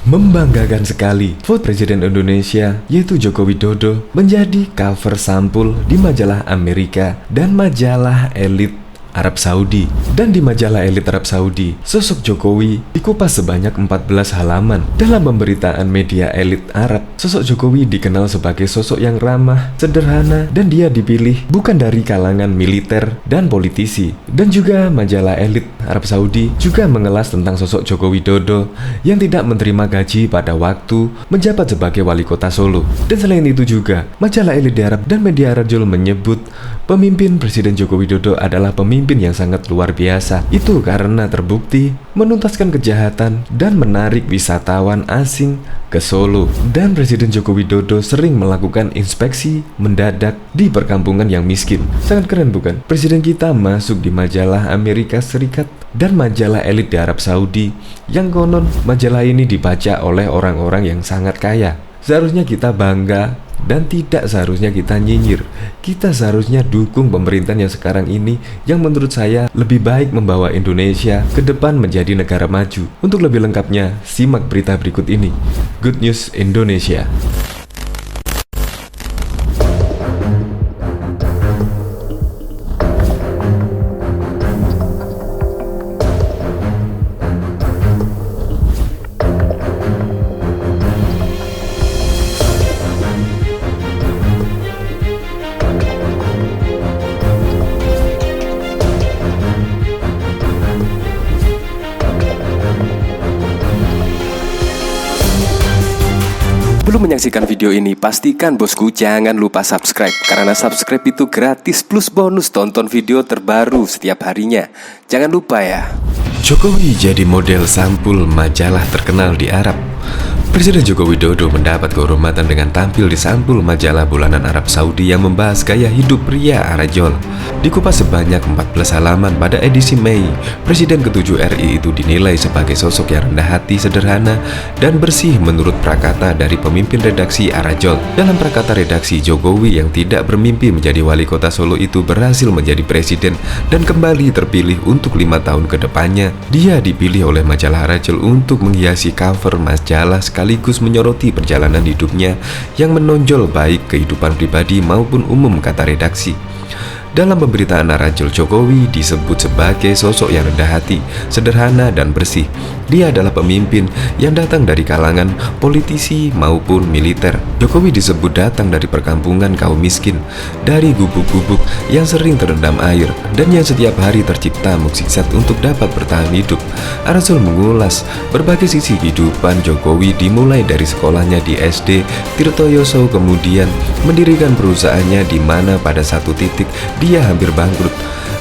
Membanggakan sekali, vote Presiden Indonesia yaitu Joko Widodo menjadi cover sampul di majalah Amerika dan majalah elit Arab Saudi. Dan di majalah elit Arab Saudi, sosok Jokowi dikupas sebanyak 14 halaman. Dalam pemberitaan media elit Arab, sosok Jokowi dikenal sebagai sosok yang ramah, sederhana, dan dia dipilih bukan dari kalangan militer dan politisi. Dan juga majalah elit Arab Saudi juga mengelas tentang sosok Joko Widodo yang tidak menerima gaji pada waktu menjabat sebagai wali kota Solo. Dan selain itu juga, majalah elit di Arab dan media Rajul menyebut pemimpin Presiden Joko Widodo adalah pemimpin yang sangat luar biasa. Itu karena terbukti menuntaskan kejahatan dan menarik wisatawan asing ke Solo. Dan Presiden Joko Widodo sering melakukan inspeksi mendadak di perkampungan yang miskin. Sangat keren bukan? Presiden kita masuk di majalah Amerika Serikat dan majalah elit di Arab Saudi yang konon majalah ini dibaca oleh orang-orang yang sangat kaya. Seharusnya kita bangga dan tidak seharusnya kita nyinyir. Kita seharusnya dukung pemerintahan yang sekarang ini yang menurut saya lebih baik membawa Indonesia ke depan menjadi negara maju. Untuk lebih lengkapnya, simak berita berikut ini. Good News Indonesia. Sebelum menyaksikan video ini, pastikan bosku jangan lupa subscribe. Karena subscribe itu gratis plus bonus tonton video terbaru setiap harinya. Jangan lupa ya. Jokowi jadi model sampul majalah terkenal di Arab. Presiden Joko Widodo mendapat kehormatan dengan tampil di sampul majalah bulanan Arab Saudi yang membahas gaya hidup pria Arajol. Dikupas sebanyak 14 halaman pada edisi Mei, Presiden ke-7 RI itu dinilai sebagai sosok yang rendah hati, sederhana, dan bersih menurut prakata dari pemimpin redaksi Arajol. Dalam prakata redaksi, Jokowi yang tidak bermimpi menjadi wali kota Solo itu berhasil menjadi presiden dan kembali terpilih untuk 5 tahun ke depannya. Dia dipilih oleh majalah Arajol untuk menghiasi cover majalah sekaligus menyoroti perjalanan hidupnya yang menonjol baik kehidupan pribadi maupun umum, kata redaksi. Dalam pemberitaan Arajol, Jokowi disebut sebagai sosok yang rendah hati, sederhana, dan bersih. Dia adalah pemimpin yang datang dari kalangan politisi maupun militer. Jokowi disebut datang dari perkampungan kaum miskin, dari gubuk-gubuk yang sering terendam air, dan yang setiap hari tercipta mukjizat untuk dapat bertahan hidup. Arajol mengulas berbagai sisi kehidupan Jokowi, dimulai dari sekolahnya di SD Tirtoyoso, kemudian mendirikan perusahaannya di mana pada satu titik dia hampir bangkrut.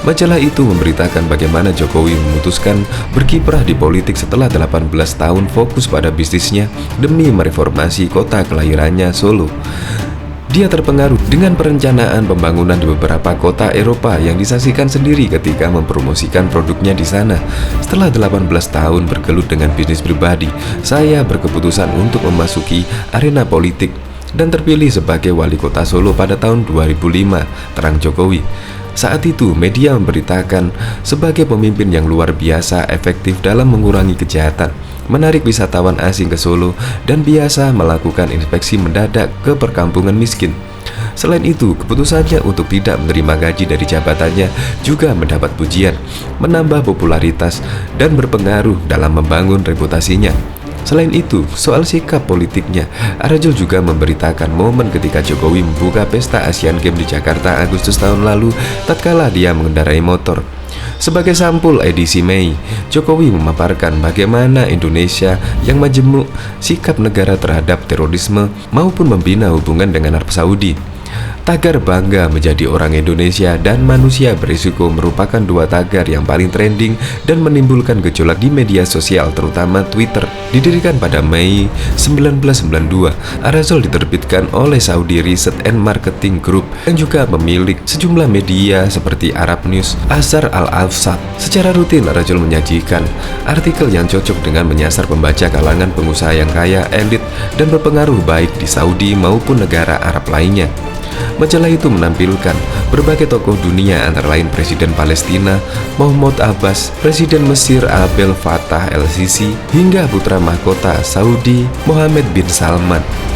Majalah itu memberitakan bagaimana Jokowi memutuskan berkiprah di politik setelah 18 tahun fokus pada bisnisnya demi mereformasi kota kelahirannya, Solo. Dia terpengaruh dengan perencanaan pembangunan di beberapa kota Eropa yang disaksikan sendiri ketika mempromosikan produknya di sana. Setelah 18 tahun bergelut dengan bisnis pribadi, saya berkeputusan untuk memasuki arena politik dan terpilih sebagai wali kota Solo pada tahun 2005, terang Jokowi. Saat itu, media memberitakan sebagai pemimpin yang luar biasa efektif dalam mengurangi kejahatan, menarik wisatawan asing ke Solo, dan biasa melakukan inspeksi mendadak ke perkampungan miskin. Selain itu, keputusannya untuk tidak menerima gaji dari jabatannya juga mendapat pujian, menambah popularitas, dan berpengaruh dalam membangun reputasinya. Selain itu, soal sikap politiknya, Arajol juga memberitakan momen ketika Jokowi membuka pesta Asian Games di Jakarta Agustus tahun lalu tatkala dia mengendarai motor. Sebagai sampul edisi Mei, Jokowi memaparkan bagaimana Indonesia yang majemuk sikap negara terhadap terorisme maupun membina hubungan dengan Arab Saudi. Tagar bangga menjadi orang Indonesia dan manusia berisiko merupakan dua tagar yang paling trending dan menimbulkan gejolak di media sosial, terutama Twitter. Didirikan pada Mei 1992, Arajol diterbitkan oleh Saudi Research and Marketing Group yang juga memiliki sejumlah media seperti Arab News, Ashar Al-Awsat. Secara rutin, Arajol menyajikan artikel yang cocok dengan menyasar pembaca kalangan pengusaha yang kaya, elit, dan berpengaruh baik di Saudi maupun negara Arab lainnya. Majalah itu menampilkan berbagai tokoh dunia antara lain Presiden Palestina Mahmoud Abbas, Presiden Mesir Abdel Fattah el-Sisi, hingga putra mahkota Saudi Mohammed bin Salman.